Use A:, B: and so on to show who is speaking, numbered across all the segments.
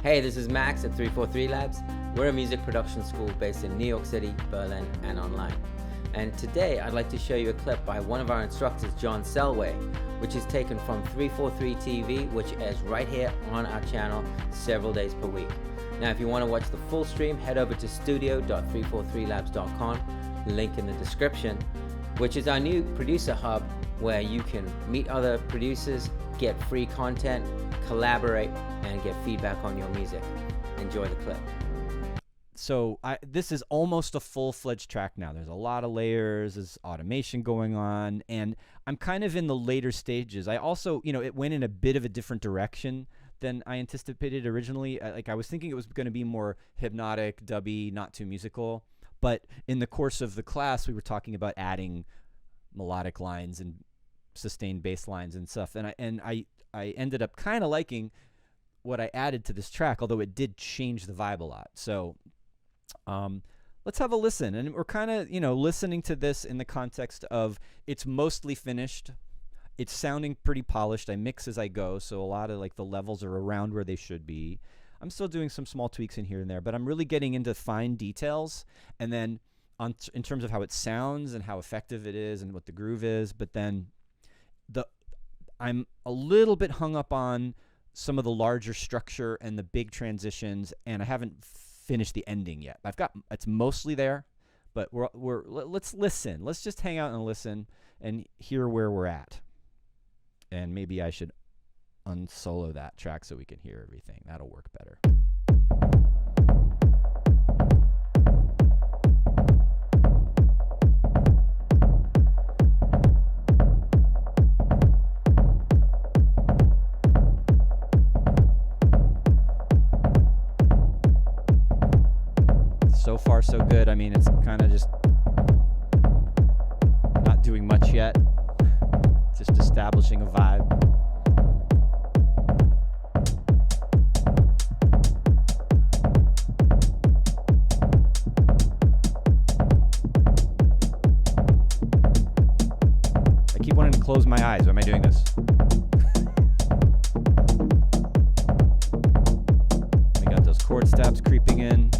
A: Hey, this is Max at 343 Labs. We're a music production school based in New York City, Berlin, and online. And today I'd like to show you a clip by one of our instructors, John Selway, which is taken from 343 TV, which airs right here on our channel several days per week. Now, if you want to watch the full stream, head over to studio.343labs.com, link in the description, which is our new producer hub where you can meet other producers, get free content, collaborate, and get feedback on your music. Enjoy the clip.
B: So this is almost a full-fledged track now. There's a lot of layers, there's automation going on, and I'm kind of in the later stages. I also, it went in a bit of a different direction than I anticipated originally. I was thinking it was going to be more hypnotic, dubby, not too musical. But in the course of the class, we were talking about adding melodic lines and sustained bass lines and stuff. And I ended up kind of liking what I added to this track, although it did change the vibe a lot. So let's have a listen. And we're kind of, listening to this in the context of it's mostly finished. It's sounding pretty polished. I mix as I go, so a lot of the levels are around where they should be. I'm still doing some small tweaks in here and there, but I'm really getting into fine details. And then in terms of how it sounds and how effective it is and what the groove is, but then I'm a little bit hung up on some of the larger structure and the big transitions, and I haven't finished the ending yet. It's mostly there, but let's listen. Let's just hang out and listen and hear where we're at. And maybe I should unsolo that track so we can hear everything. That'll work better. So far, so good. I mean, it's kind of just not doing much yet. Just establishing a vibe. I keep wanting to close my eyes. Why am I doing this? We got those chord steps creeping in.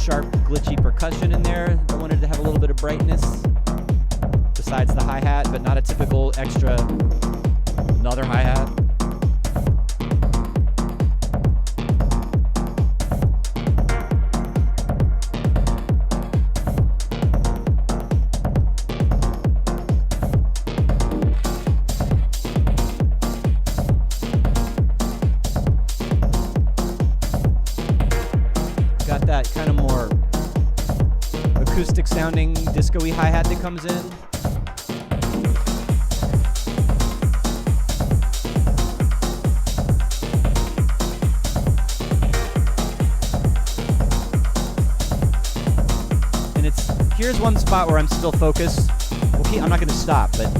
B: Sharp, glitchy percussion in there. I wanted to have a little bit of brightness besides the hi-hat, but not a typical extra another hi-hat. That kind of more acoustic sounding disco-y hi-hat that comes in. And here's one spot where I'm still focused. I'm not going to stop, but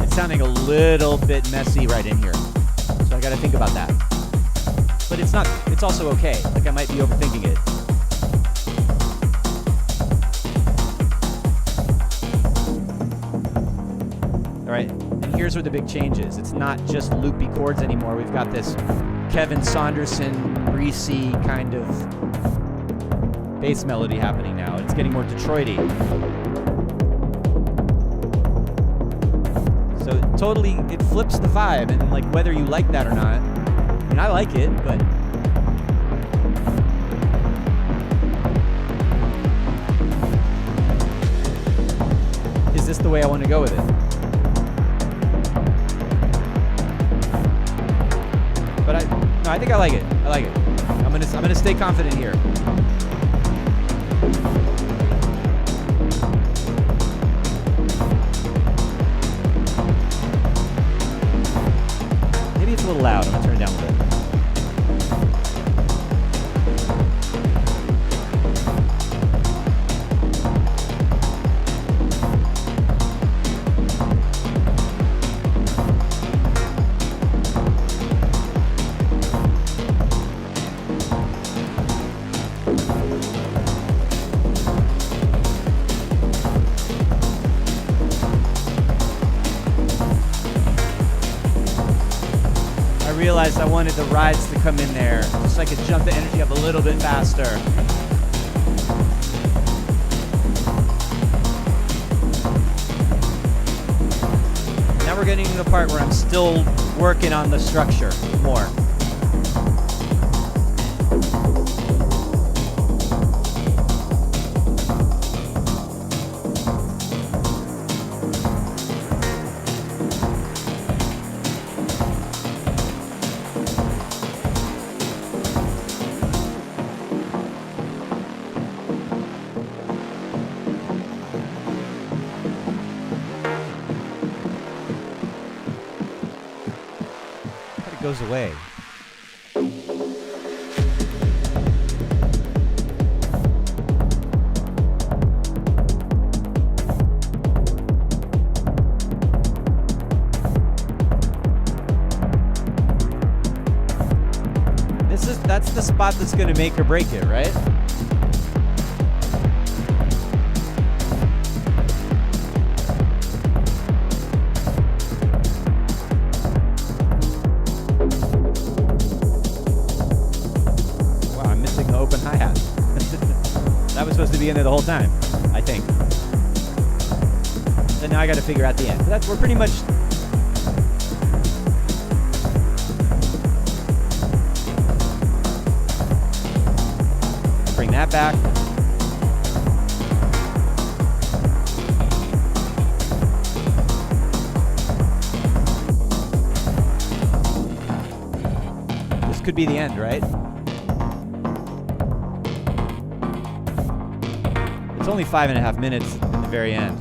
B: it's sounding a little bit messy right in here. So I got to think about that. But it's also okay. I might be overthinking it. Right, and here's where the big change is. It's not just loopy chords anymore. We've got this Kevin Saunderson, greasy kind of bass melody happening now. It's getting more Detroit-y. So totally, it flips the vibe, and whether you like that or not, I mean, I like it, but is this the way I want to go with it? But I think I like it. I like it. I'm gonna stay confident here. Maybe it's a little loud. I'm gonna turn it down a bit. I wanted the rides to come in there so I could jump the energy up a little bit faster. Now we're getting to the part where I'm still working on the structure more. Goes away. That's the spot that's going to make or break it, right? Hi-hat. That was supposed to be in there the whole time, I think. So now I got to figure out the end. But we're pretty much. Bring that back. This could be the end, right? It's only 5.5 minutes at the very end.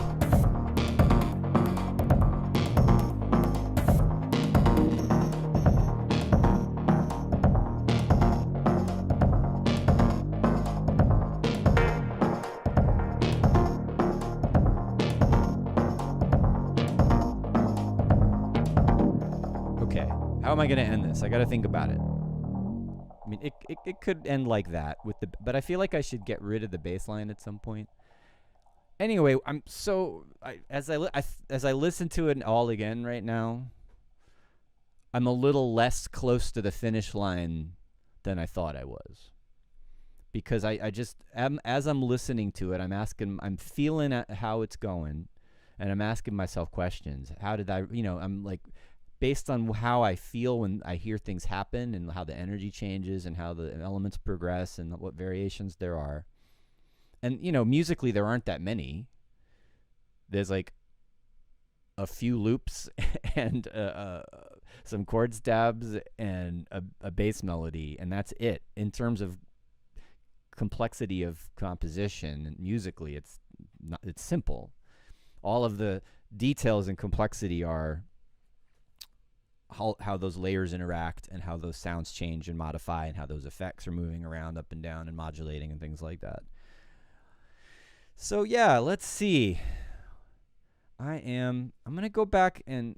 B: Okay, how am I going to end this? I got to think about it. I mean, it could end like that but I feel like I should get rid of the bass line at some point. Anyway, as I listen to it all again right now, I'm a little less close to the finish line than I thought I was. Because I just as I'm listening to it, I'm feeling at how it's going, and I'm asking myself questions. How did I'm like, based on how I feel when I hear things happen and how the energy changes and how the elements progress and what variations there are. And, musically, there aren't that many. There's like a few loops and some chord stabs and a bass melody, and that's it. In terms of complexity of composition, and musically, it's simple. All of the details and complexity are how those layers interact and how those sounds change and modify and how those effects are moving around up and down and modulating and things like that. So yeah, let's see. I'm going to go back and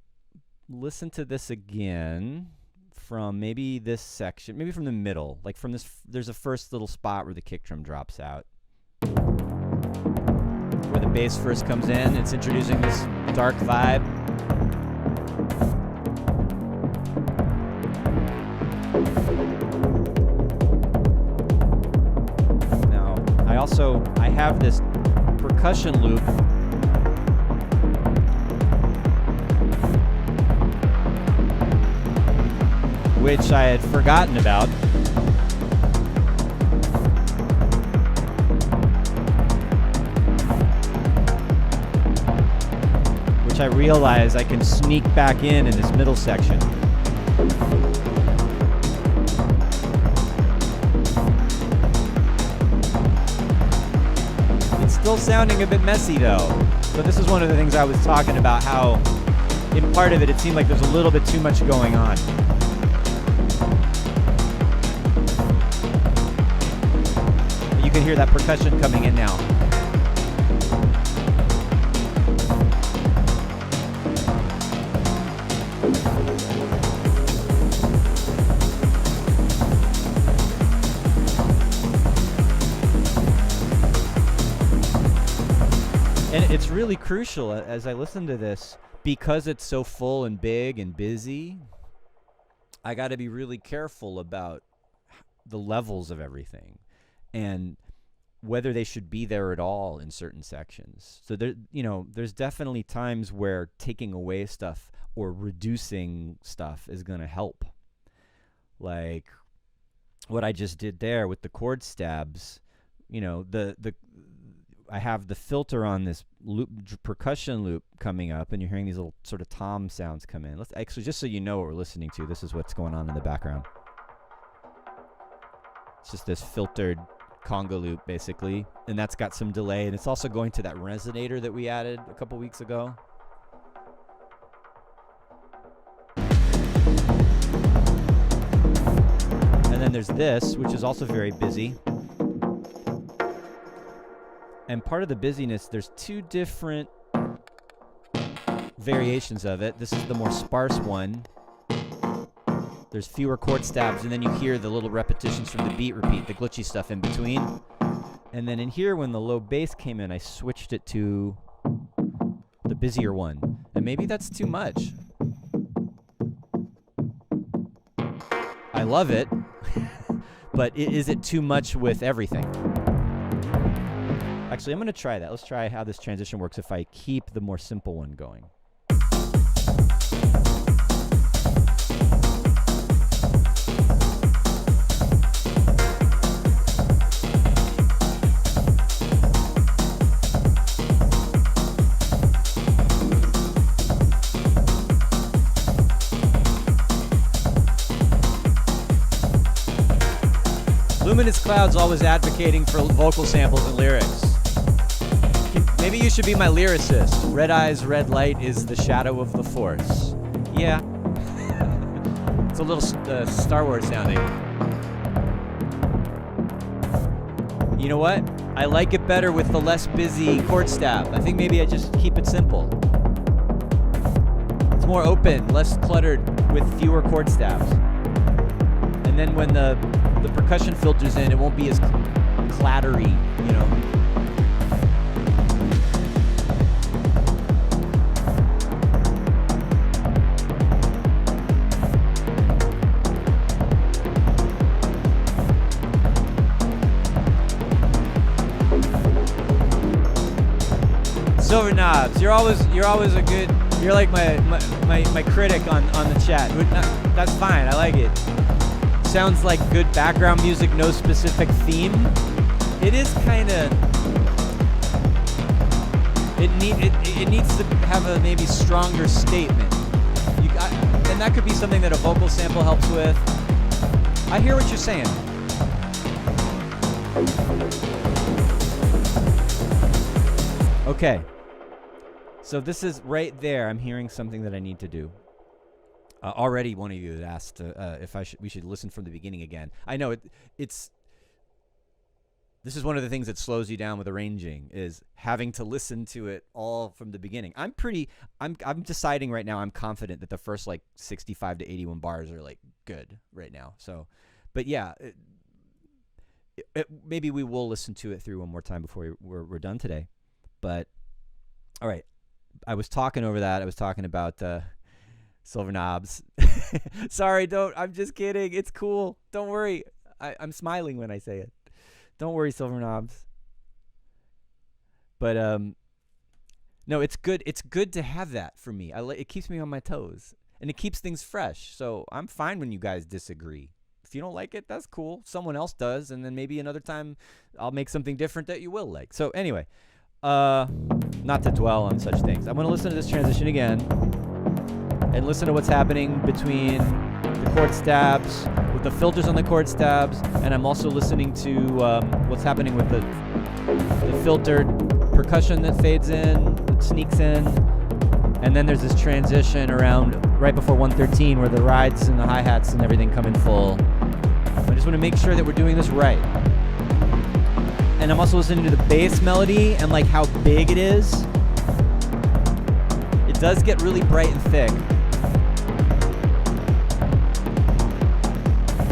B: listen to this again from maybe this section, maybe from the middle, like from this, there's a first little spot where the kick drum drops out. Where the bass first comes in, it's introducing this dark vibe. Now, I have this percussion loop which I had forgotten about. Which I realize I can sneak back in this middle section. It's still sounding a bit messy though. So this is one of the things I was talking about, how in part of it seemed like there's a little bit too much going on. You can hear that percussion coming in now. And it's really crucial as I listen to this, because it's so full and big and busy. I got to be really careful about the levels of everything and whether they should be there at all in certain sections. So there's definitely times where taking away stuff or reducing stuff is going to help. Like what I just did there with the chord stabs, I have the filter on this percussion loop coming up, and you're hearing these little sort of tom sounds come in. Let's actually, just so you know what we're listening to, this is what's going on in the background. It's just this filtered conga loop, basically, and that's got some delay, and it's also going to that resonator that we added a couple weeks ago. And then there's this, which is also very busy. And part of the busyness, there's two different variations of it. This is the more sparse one. There's fewer chord stabs, and then you hear the little repetitions from the beat repeat, the glitchy stuff in between. And then in here, when the low bass came in, I switched it to the busier one. And maybe that's too much. I love it, but is it too much with everything? Actually, I'm going to try that. Let's try how this transition works if I keep the more simple one going. Luminous Cloud's always advocating for vocal samples and lyrics. Maybe you should be my lyricist. Red eyes, red light is the shadow of the force. Yeah. It's a little Star Wars sounding. You know what? I like it better with the less busy chord stab. I think maybe I just keep it simple. It's more open, less cluttered with fewer chord stabs. And then when the percussion filters in, it won't be as clattery, you know. Silver Knobs, you're always a good. You're like my critic on the chat. That's fine. I like it. Sounds like good background music, no specific theme. It is kind of. It needs to have a maybe stronger statement. And that could be something that a vocal sample helps with. I hear what you're saying. Okay. So this is right there. I'm hearing something that I need to do. Already, one of you had asked if we should listen from the beginning again. I know it's. This is one of the things that slows you down with arranging, is having to listen to it all from the beginning. I'm deciding right now. I'm confident that the first like 65 to 81 bars are like good right now. So, but yeah, maybe we will listen to it through one more time before we're done today. But all right. I was talking over that. I was talking about Silver Knobs. Sorry, I'm just kidding. It's cool. Don't worry. I'm smiling when I say it. Don't worry, Silver Knobs. But no, it's good. It's good to have that for me. It keeps me on my toes, and it keeps things fresh. So I'm fine when you guys disagree. If you don't like it, that's cool. Someone else does, and then maybe another time I'll make something different that you will like. So anyway. Not to dwell on such things. I'm going to listen to this transition again and listen to what's happening between the chord stabs, with the filters on the chord stabs, and I'm also listening to what's happening with the filtered percussion that fades in, that sneaks in, and then there's this transition around right before 113 where the rides and the hi-hats and everything come in full. I just want to make sure that we're doing this right. And I'm also listening to the bass melody and like how big it is. It does get really bright and thick.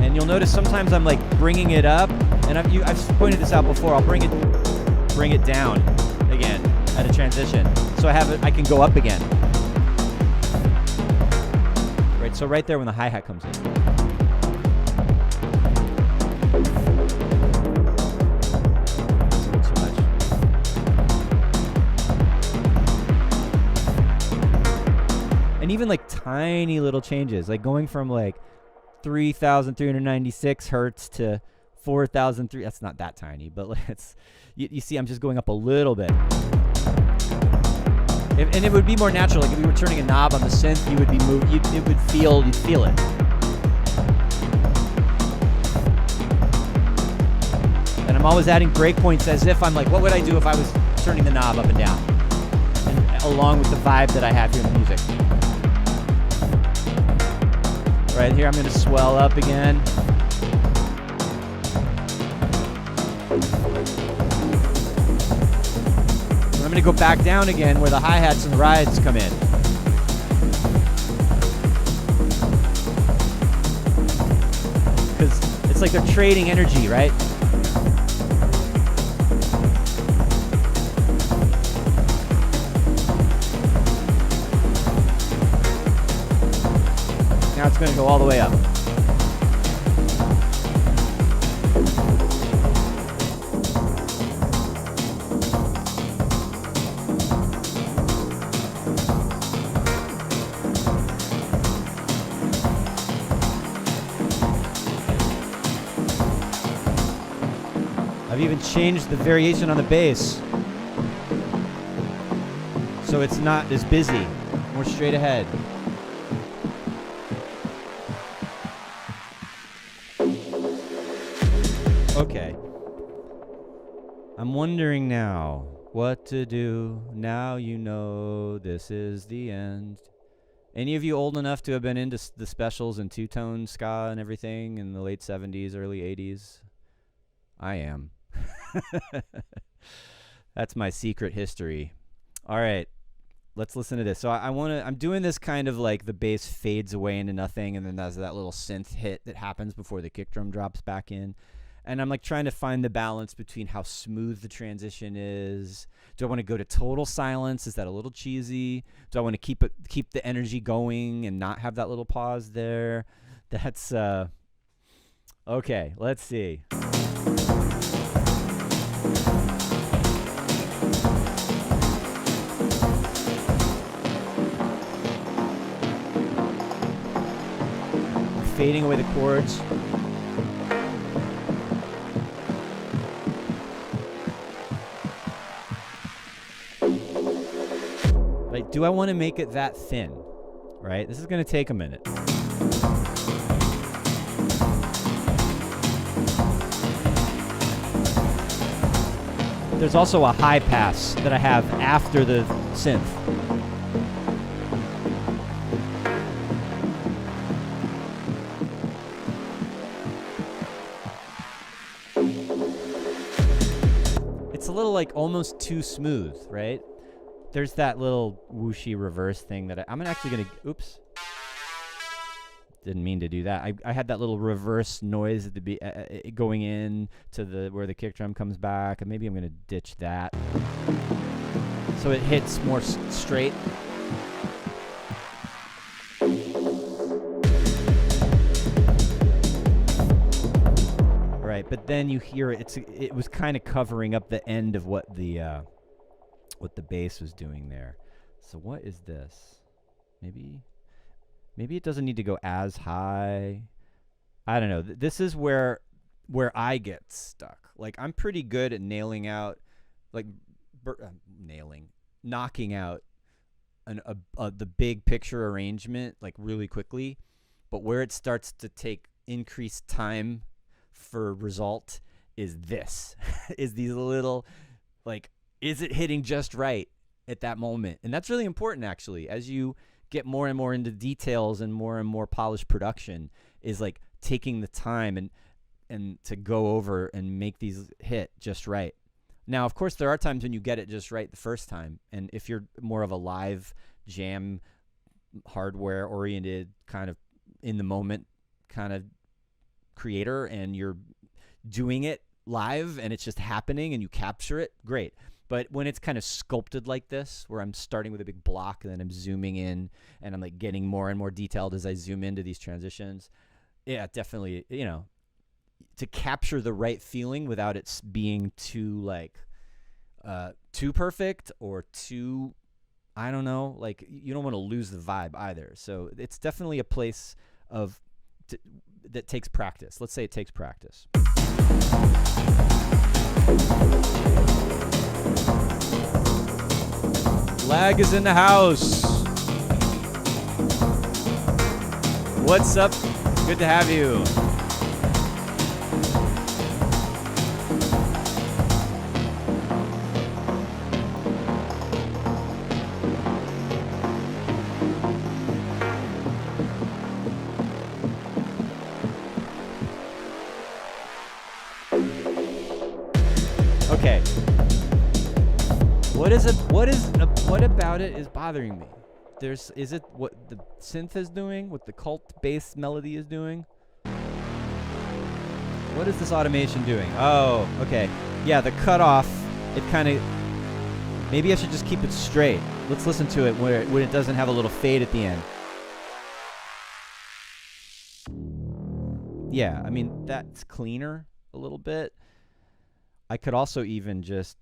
B: And you'll notice sometimes I'm like bringing it up, and I've pointed this out before. I'll bring it down again at a transition, so I can go up again. Right. So right there when the hi-hat comes in. tiny little changes, like going from like 3,396 hertz to 4,003. That's not that tiny, but it's you see, I'm just going up a little bit. And it would be more natural. Like if you were turning a knob on the synth, you would be you'd feel it. And I'm always adding breakpoints as if I'm like, what would I do if I was turning the knob up and down? And along with the vibe that I have here in the music. Right here, I'm going to swell up again. And I'm going to go back down again where the hi-hats and the rides come in. Because it's like they're trading energy, right? Now it's going to go all the way up. I've even changed the variation on the bass, so it's not as busy, more straight ahead. Okay. I'm wondering now what to do. Now you know this is the end. Any of you old enough to have been into the specials and two-tone ska and everything in the late 70s, early 80s? I am. That's my secret history. All right. Let's listen to this. So I'm doing this kind of like the bass fades away into nothing, and then there's that little synth hit that happens before the kick drum drops back in. And I'm like trying to find the balance between how smooth the transition is. Do I want to go to total silence? Is that a little cheesy? Do I want to keep the energy going and not have that little pause there? That's okay. Let's see. I'm fading away the chords. Like, do I want to make it that thin? Right? This is going to take a minute. There's also a high pass that I have after the synth. It's a little like almost too smooth, right? There's that little whooshy reverse thing that I'm actually going to, oops. Didn't mean to do that. I had that little reverse noise at the going in to where the kick drum comes back, and maybe I'm going to ditch that. So it hits more straight. Right, but then you hear it was kind of covering up the end of what the bass was doing there. So what is this? Maybe it doesn't need to go as high. I don't know. This is where I get stuck. Like, I'm pretty good at knocking out the big picture arrangement like really quickly, but where it starts to take increased time for result is this is these little, like, is it hitting just right at that moment? And that's really important, actually, as you get more and more into details and more polished production, is like taking the time and to go over and make these hit just right. Now, of course, there are times when you get it just right the first time, and if you're more of a live jam, hardware oriented kind of in the moment kind of creator, and you're doing it live and it's just happening and you capture it, great. But when it's kind of sculpted like this, where I'm starting with a big block and then I'm zooming in and I'm like getting more and more detailed as I zoom into these transitions, yeah, definitely, to capture the right feeling without it being too like too perfect or too I don't know, like you don't want to lose the vibe either. So it's definitely a place that takes practice. Let's say it takes practice. Lag is in the house. What's up? Good to have you. Okay. What about it is bothering me? Is it what the synth is doing? What the cult bass melody is doing? What is this automation doing? Oh, okay. Yeah, the cutoff, it kind of... Maybe I should just keep it straight. Let's listen to it when it doesn't have a little fade at the end. Yeah, I mean, that's cleaner a little bit. I could also even just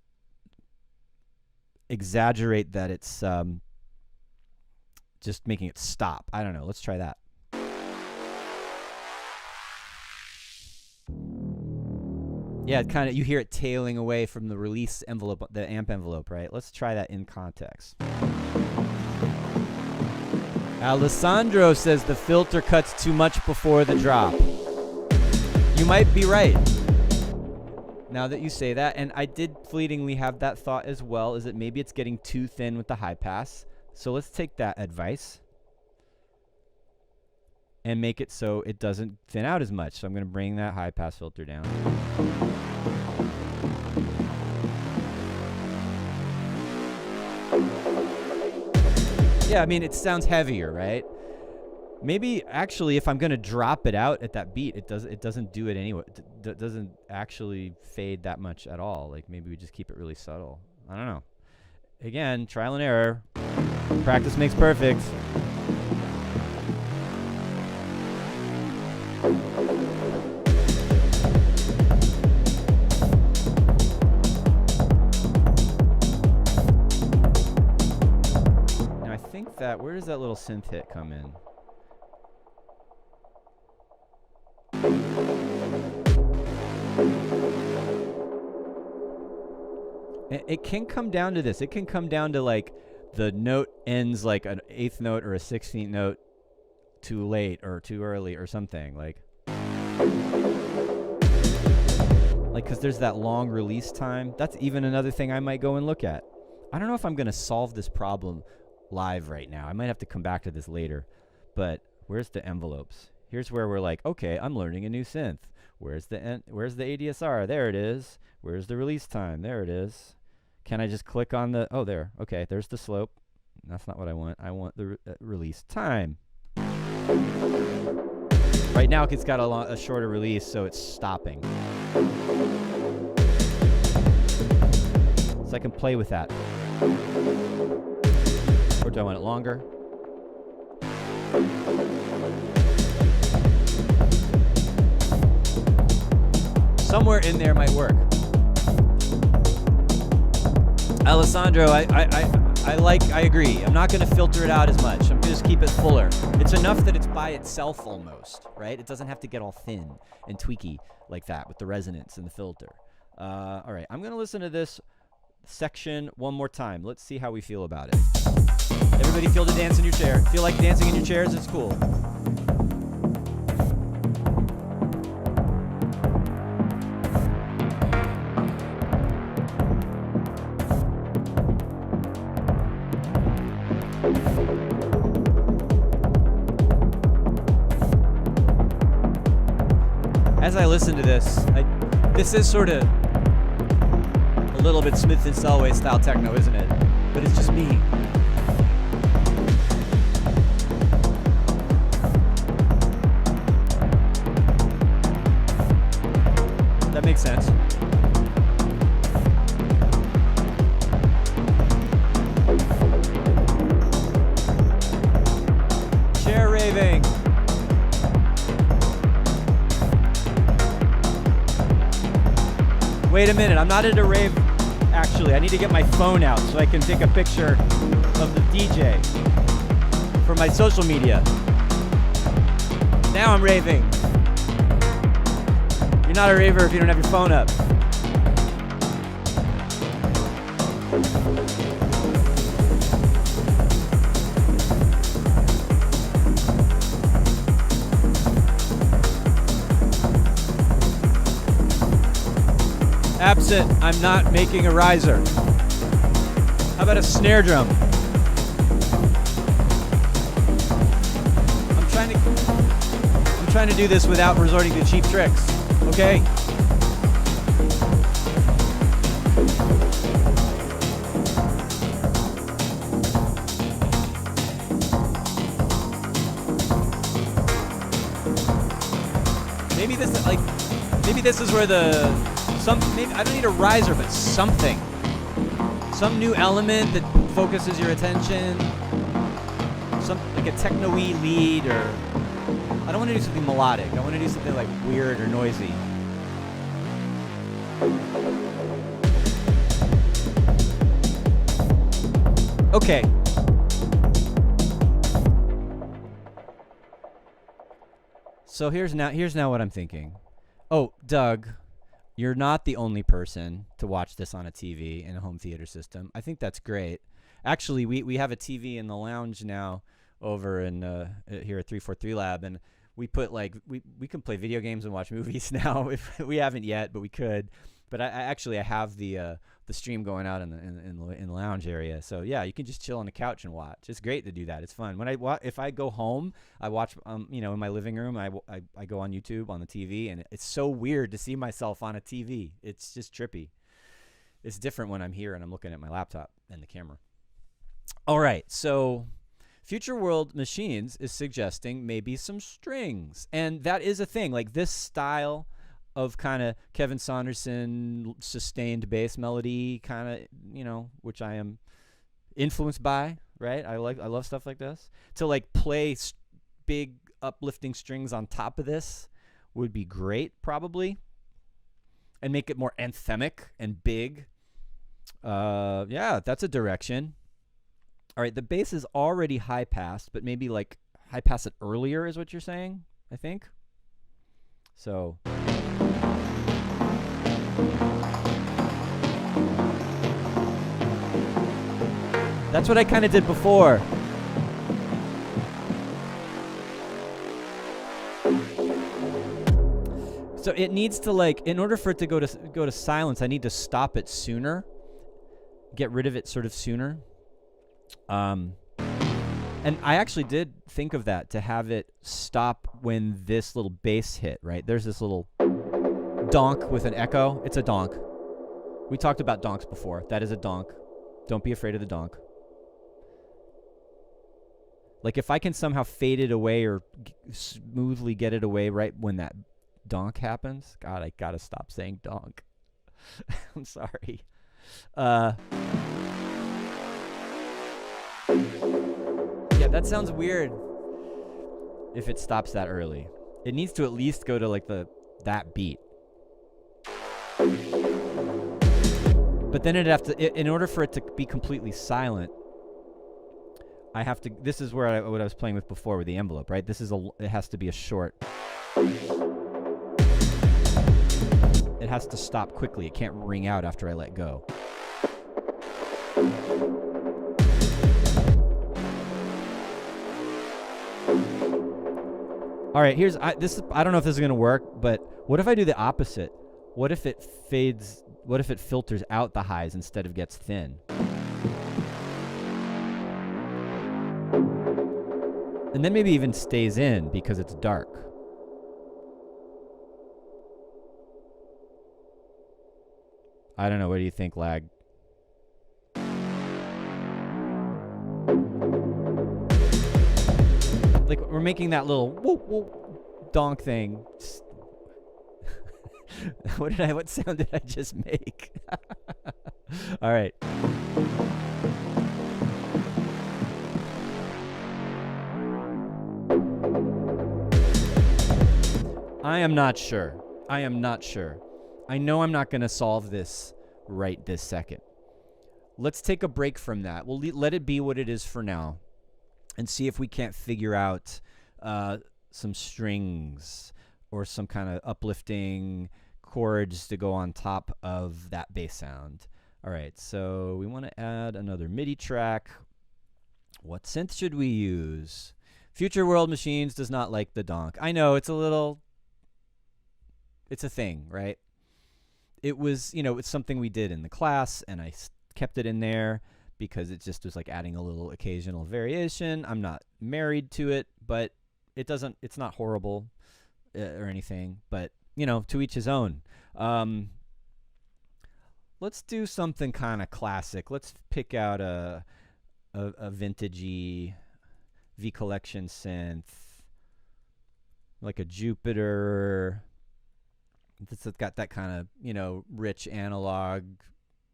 B: exaggerate that it's just making it stop. I don't know. Let's try that. Yeah, it kind of, you hear it tailing away from the release envelope, the amp envelope, right? Let's try that in context. Alessandro says the filter cuts too much before the drop. You might be right. Now that you say that, and I did fleetingly have that thought as well, is that maybe it's getting too thin with the high pass. So let's take that advice and make it so it doesn't thin out as much. So I'm going to bring that high pass filter down. Yeah, I mean, it sounds heavier, right? Maybe actually, if I'm gonna drop it out at that beat, it doesn't do it anyway. It doesn't actually fade that much at all. Like maybe we just keep it really subtle. I don't know. Again, trial and error. Practice makes perfect. Now I think that where does that little synth hit come in? It can come down to this. It can come down to like the note ends like an 8th note or a 16th note too late or too early or something like because there's that long release time. That's even another thing I might go and look at. I don't know if I'm going to solve this problem live right now. I might have to come back to this later. But where's the envelopes? Here's where we're like, okay, I'm learning a new synth. Where's the ADSR? There it is. Where's the release time? There it is. Can I just click on the... Oh, there. Okay, there's the slope. That's not what I want. I want the release time. Right now, it's got a shorter release, so it's stopping. So I can play with that. Or do I want it longer? Somewhere in there might work. Alessandro, I agree. I'm not going to filter it out as much. I'm going to just keep it fuller. It's enough that it's by itself almost, right? It doesn't have to get all thin and tweaky like that with the resonance and the filter. All right, I'm going to listen to this section one more time. Let's see how we feel about it. Everybody feel the dance in your chair. Feel like dancing in your chairs? It's cool. As I listen to this, this is sort of a little bit Smith and Selway style techno, isn't it? But it's just me. That makes sense. Chair raving. Wait a minute, I'm not at a rave, actually. I need to get my phone out so I can take a picture of the DJ for my social media. Now I'm raving. You're not a raver if you don't have your phone up. Absent, I'm not making a riser. How about a snare drum? I'm trying to do this without resorting to cheap tricks, okay? Maybe this is where maybe I don't need a riser, but something. Some new element that focuses your attention. Like a techno-y lead, or I don't want to do something melodic. I want to do something like weird or noisy. Okay. So here's now what I'm thinking. Oh, Doug, you're not the only person to watch this on a TV in a home theater system. I think that's great. Actually, we have a TV in the lounge now over in here at 343 Lab, and we put we can play video games and watch movies now. If we haven't yet, but we could. But I have the stream going out in the lounge area. So yeah, you can just chill on the couch and watch. It's great to do that. It's fun. If I go home, I watch in my living room. I go on YouTube on the TV, and it's so weird to see myself on a TV. It's just trippy. It's different when I'm here and I'm looking at my laptop and the camera. All right, so Future World Machines is suggesting maybe some strings, and that is a thing. Like this style of kind of Kevin Saunderson sustained bass melody, kind of, which I am influenced by, right? I love stuff like this. To like play big uplifting strings on top of this would be great, probably, and make it more anthemic and big. Yeah, that's a direction. All right, the bass is already high passed, but maybe like high pass it earlier is what you're saying, I think. So that's what I kind of did before. So it needs to in order for it to go to silence, I need to stop it sooner. Get rid of it sort of sooner. And I actually did think of that, to have it stop when this little bass hit, right? There's this little donk with an echo. It's a donk. We talked about donks before. That is a donk. Don't be afraid of the donk. Like if I can somehow fade it away or smoothly get it away right when that donk happens. God, I gotta stop saying donk. I'm sorry. Yeah, that sounds weird if it stops that early. It needs to at least go to that beat. But then it'd have to, in order for it to be completely silent, I have to, this is where what I was playing with before with the envelope, right? It has to be a short. It has to stop quickly. It can't ring out after I let go. All right, I don't know if this is going to work, but what if I do the opposite? What if it filters out the highs instead of gets thin? And then maybe even stays in because it's dark. I don't know. What do you think, Lag? Like, we're making that little whoop whoop donk thing. What sound did I just make? All right. I am not sure. I know I'm not going to solve this right this second. let's take a break from that. We'll let it be what it is for now, and see if we can't figure out some strings or some kind of uplifting chords to go on top of that bass sound. All right, so we want to add another MIDI track. What synth should we use? Future World Machines does not like the donk. I know, it's a thing, right? It was, it's something we did in the class, and I kept it in there because it just was like adding a little occasional variation. I'm not married to it, but it's not horrible or anything, but to each his own. Let's do something kind of classic. Let's pick out a vintagey V Collection synth, like a Jupiter. It's got that kind of, rich analog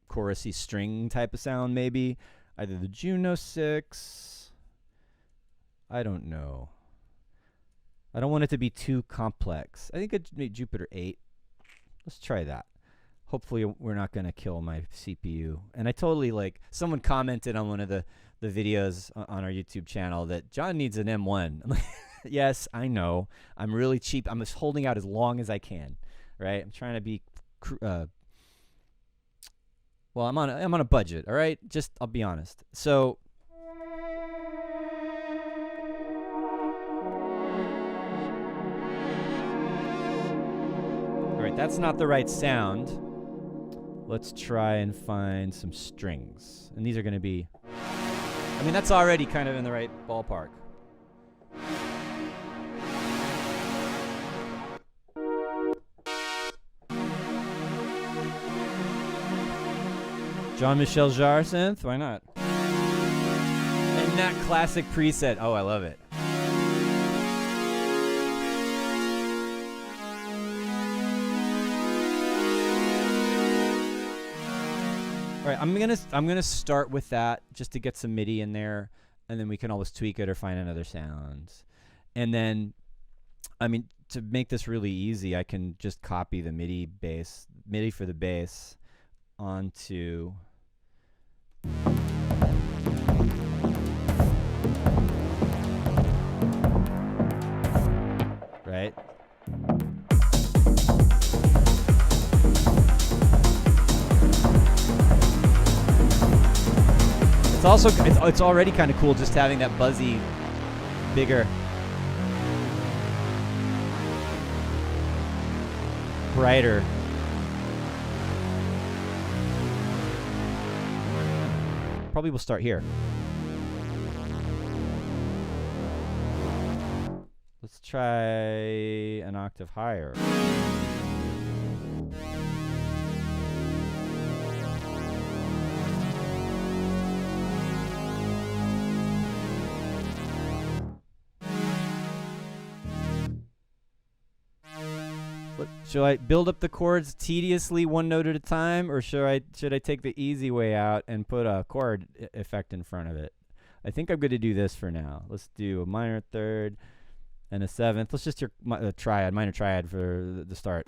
B: chorusy string type of sound, maybe. Either the Juno 6. I don't know. I don't want it to be too complex. I think it'd be Jupiter 8. Let's try that. Hopefully we're not going to kill my CPU. And I totally someone commented on one of the videos on our YouTube channel that John needs an M1. I'm like, yes, I know. I'm really cheap. I'm just holding out as long as I can, right? I'm trying to be, well, I'm on a budget, all right? I'll be honest. So, all right, that's not the right sound. Let's try and find some strings. And these are going to be, that's already kind of in the right ballpark. Jean-Michel Jarre synth? Why not? And that classic preset. Oh, I love it. All right, I'm gonna start with that just to get some MIDI in there, and then we can always tweak it or find another sound. And then, to make this really easy, I can just copy the MIDI for the bass onto right. It's already kind of cool just having that buzzy, bigger, brighter. Probably we'll start here. Let's try an octave higher. Should I build up the chords tediously one note at a time, or should I take the easy way out and put a chord effect in front of it? I think I'm going to do this for now. Let's do a minor third and a seventh. Let's just do a triad, minor triad for the start.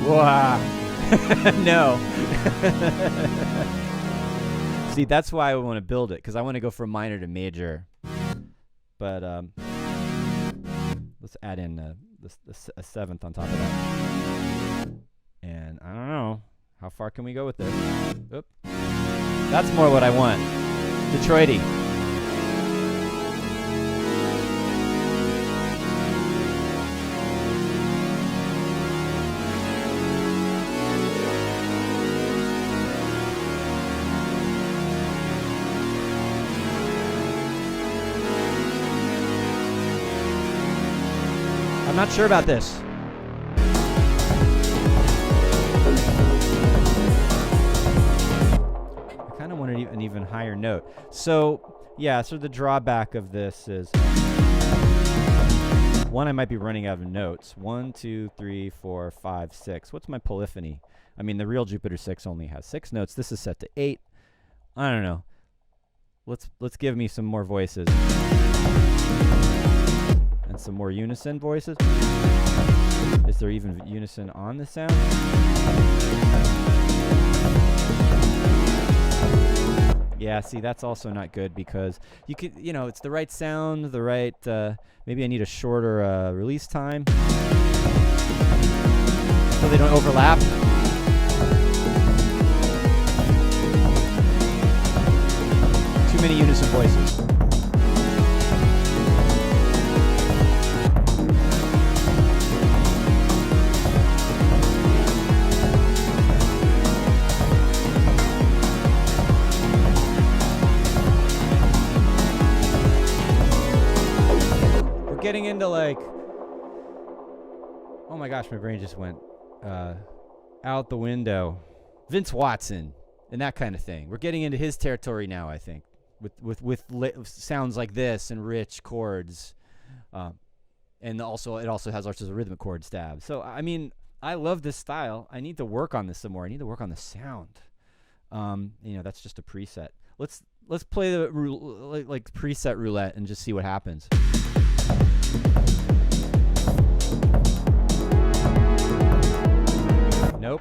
B: Wow. No. See, that's why I want to build it, because I want to go from minor to major. But let's add in a seventh on top of that. And I don't know. How far can we go with this? Oop. That's more what I want. Detroity. I'm not sure about this. I kind of wanted an even higher note. So, yeah, so the drawback of this is, one, I might be running out of notes. 1, 2, 3, 4, 5, 6. What's my polyphony? The real Jupiter 6 only has 6 notes. This is set to 8. I don't know. Let's give me some more voices. And some more unison voices. Is there even unison on the sound? Yeah, see, that's also not good because you could, it's the right sound, the right, maybe I need a shorter release time so they don't overlap. Too many unison voices. Getting into like, oh my gosh, my brain just went out the window. Vince Watson and that kind of thing. We're getting into his territory now, I think, with sounds like this and rich chords, and it also has lots of rhythmic chord stabs. So I mean, I love this style. I need to work on this some more. I need to work on the sound. That's just a preset. Let's play the like preset roulette and just see what happens. Nope.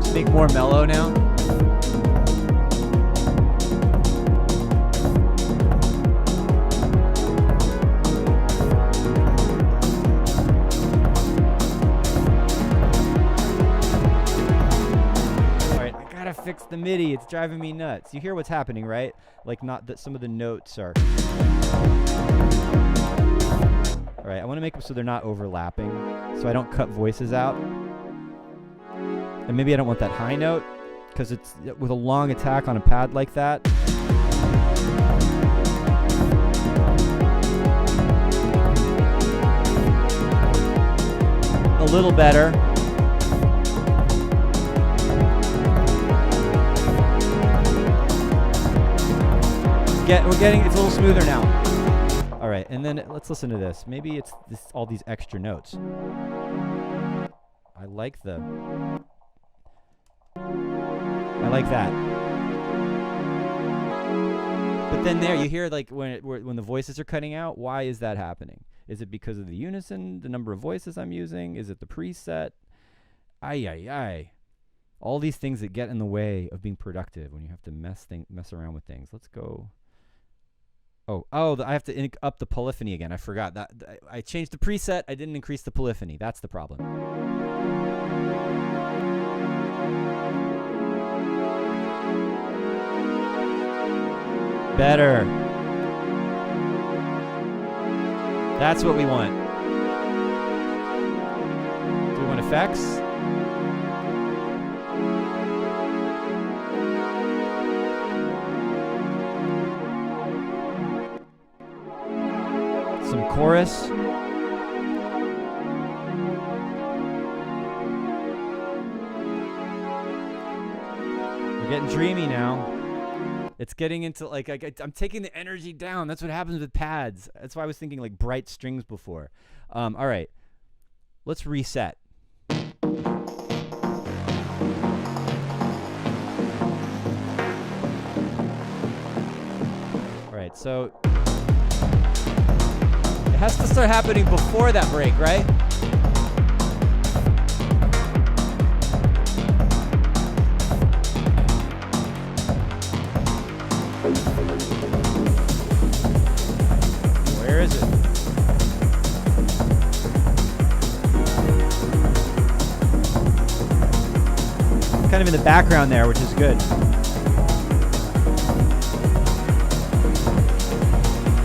B: Just make more mellow now. Fix the MIDI. It's driving me nuts. You hear what's happening, right? Like, not that some of the notes are. All right, I want to make them so they're not overlapping, so I don't cut voices out. And maybe I don't want that high note, because it's with a long attack on a pad like that. A little better. We're getting, it's a little smoother now. All right, and then let's listen to this. Maybe it's all these extra notes. I like that. But then there, you hear like when the voices are cutting out. Why is that happening? Is it because of the unison, the number of voices I'm using? Is it the preset? Ay. All these things that get in the way of being productive when you have to mess around with things. Let's go. I have to up the polyphony again. I forgot that. I changed the preset. I didn't increase the polyphony. That's the problem. Better. That's what we want. Do we want effects? Some chorus. We're getting dreamy now. It's getting into like I'm taking the energy down. That's what happens with pads. That's why I was thinking like bright strings before. All right, let's reset. All right, so it has to start happening before that break, right? Where is it? Kind of in the background there, which is good.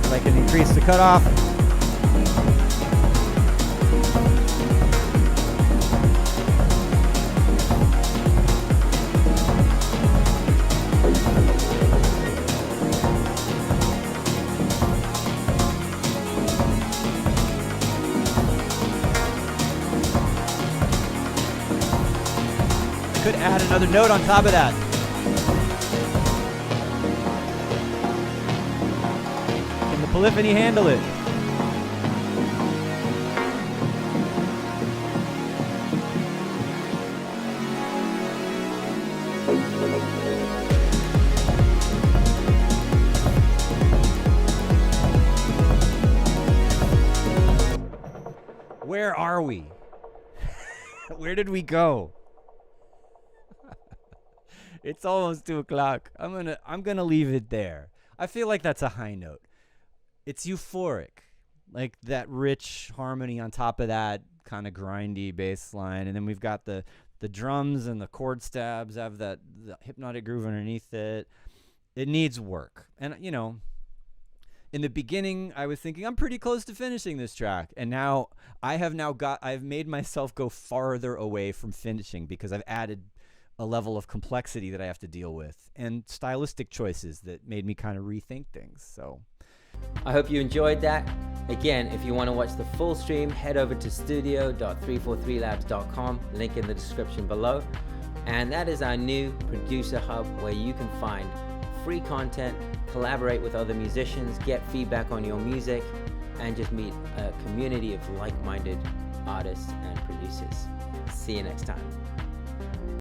B: If I can increase the cutoff. Could add another note on top of that. Can the polyphony handle it? Where are we? Where did we go? It's almost 2:00. I'm gonna leave it there. I feel like that's a high note. It's euphoric, like that rich harmony on top of that kind of grindy bass line, and then we've got the drums and the chord stabs have the hypnotic groove underneath it. It needs work, and in the beginning, I was thinking I'm pretty close to finishing this track, and now I've made myself go farther away from finishing because I've added a level of complexity that I have to deal with and stylistic choices that made me kind of rethink things. So
A: I hope you enjoyed that. Again, if you want to watch the full stream, head over to studio.343labs.com, link in the description below. And that is our new producer hub where you can find free content, collaborate with other musicians, get feedback on your music, and just meet a community of like-minded artists and producers. See you next time.